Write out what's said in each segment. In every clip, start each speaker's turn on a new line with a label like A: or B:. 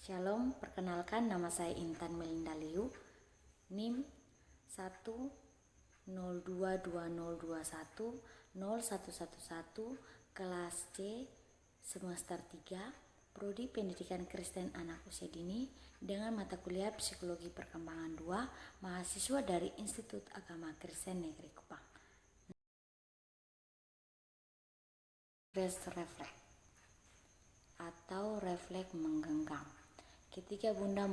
A: Shalom, perkenalkan nama saya Intan Melinda Liu, NIM 10220210111, kelas C, semester 3, Prodi Pendidikan Kristen Anak Usia Dini dengan mata kuliah Psikologi Perkembangan 2, mahasiswa dari Institut Agama Kristen Negeri Kupang. Refleks atau refleks menggenggam. Ketika bunda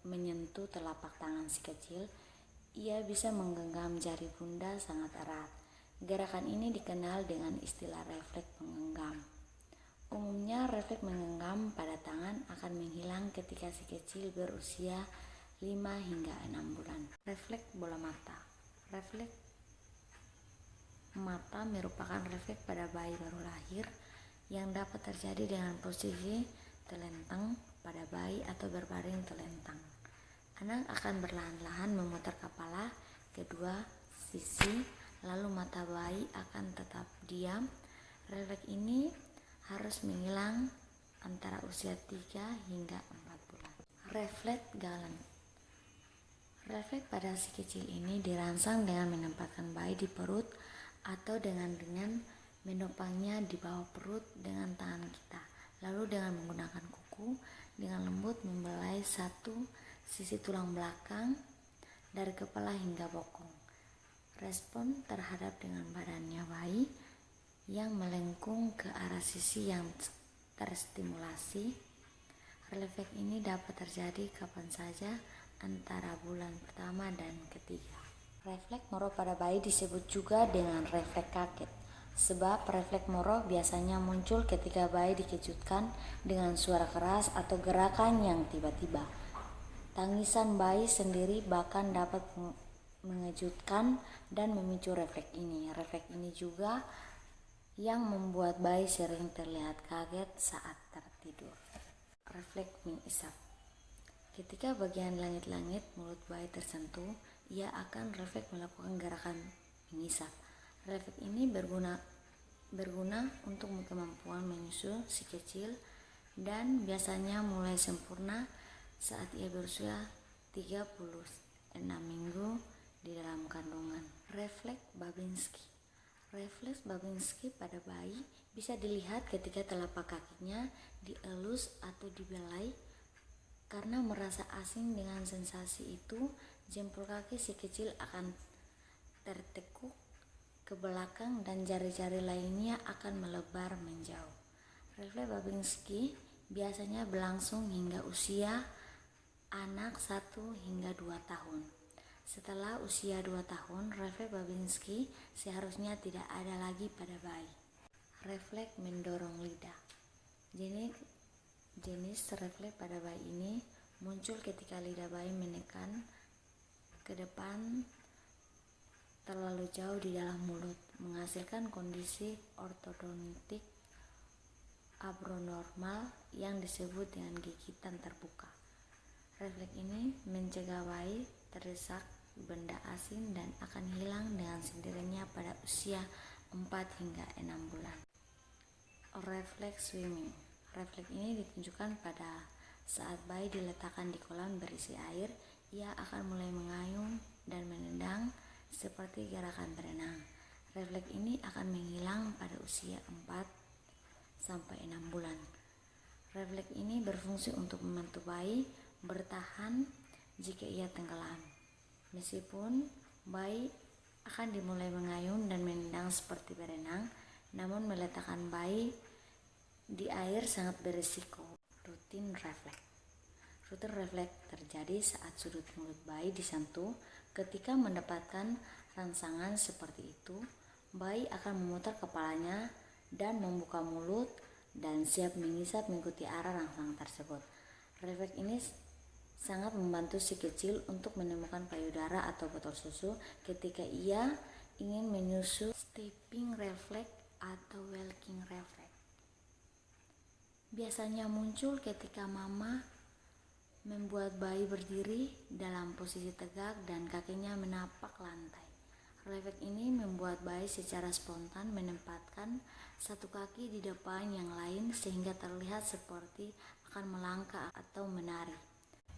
A: menyentuh telapak tangan si kecil, ia bisa menggenggam jari bunda sangat erat. Gerakan ini dikenal dengan istilah refleks menggenggam. Umumnya refleks menggenggam pada tangan akan menghilang ketika si kecil berusia 5 hingga 6 bulan. Refleks bola mata. Refleks mata merupakan refleks pada bayi baru lahir yang dapat terjadi dengan posisi telentang pada bayi atau berbaring telentang. Anak akan perlahan-lahan memutar kepala kedua sisi, lalu mata bayi akan tetap diam. Refleks ini harus menghilang antara usia 3 hingga 4 bulan. Refleks galon. Refleks pada si kecil ini dirangsang dengan menempatkan bayi di perut atau dengan menopangnya di bawah perut dengan tangan kita, lalu dengan menggunakan kuku dengan lembut membelai satu sisi tulang belakang dari kepala hingga bokong. Respon terhadap dengan badannya bayi yang melengkung ke arah sisi yang terstimulasi. Refleks ini dapat terjadi kapan saja antara bulan pertama dan ketiga. Refleks moro pada bayi disebut juga dengan refleks kaget, sebab refleks moro biasanya muncul ketika bayi dikejutkan dengan suara keras atau gerakan yang tiba-tiba. Tangisan bayi sendiri bahkan dapat mengejutkan dan memicu refleks ini. Refleks ini juga yang membuat bayi sering terlihat kaget saat tertidur. Refleks mengisap. Ketika bagian langit-langit mulut bayi tersentuh, ia akan refleks melakukan gerakan mengisap. Refleks ini berguna untuk kemampuan menyusu si kecil dan biasanya mulai sempurna saat ia berusia 36 minggu di dalam kandungan. Refleks Babinski. Refleks Babinski pada bayi bisa dilihat ketika telapak kakinya dielus atau dibelai. Karena merasa asing dengan sensasi itu, jempol kaki si kecil akan tertekuk ke belakang dan jari-jari lainnya akan melebar menjauh. Refleks Babinski biasanya berlangsung hingga usia anak 1 hingga 2 tahun. Setelah usia 2 tahun, refleks Babinski seharusnya tidak ada lagi pada bayi. Refleks mendorong lidah. Jenis refleks pada bayi ini muncul ketika lidah bayi menekan ke depan terlalu jauh di dalam mulut, menghasilkan kondisi ortodontik abnormal yang disebut dengan gigitan terbuka. Refleks ini mencegah bayi terdesak benda asing dan akan hilang dengan sendirinya pada usia 4 hingga 6 bulan. Refleks swimming. Refleks ini ditunjukkan pada saat bayi diletakkan di kolam berisi air, ia akan mulai mengayun dan menendang seperti gerakan berenang. Refleks ini akan menghilang pada usia 4-6 bulan. Refleks ini berfungsi untuk membantu bayi bertahan jika ia tenggelam. Meskipun bayi akan dimulai mengayun dan menendang seperti berenang, namun meletakkan bayi di air sangat berisiko. Rutin refleks. Rutin refleks terjadi saat sudut mulut bayi disentuh. Ketika mendapatkan rangsangan seperti itu, bayi akan memutar kepalanya dan membuka mulut dan siap mengisap mengikuti arah rangsangan tersebut. Refleks ini sangat membantu si kecil untuk menemukan payudara atau botol susu ketika ia ingin menyusu. Stepping refleks atau walking refleks biasanya muncul ketika mama membuat bayi berdiri dalam posisi tegak dan kakinya menapak lantai. Refleks ini membuat bayi secara spontan menempatkan satu kaki di depan yang lain sehingga terlihat seperti akan melangkah atau menari.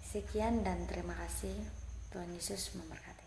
A: Sekian dan terima kasih. Tuhan Yesus memberkati.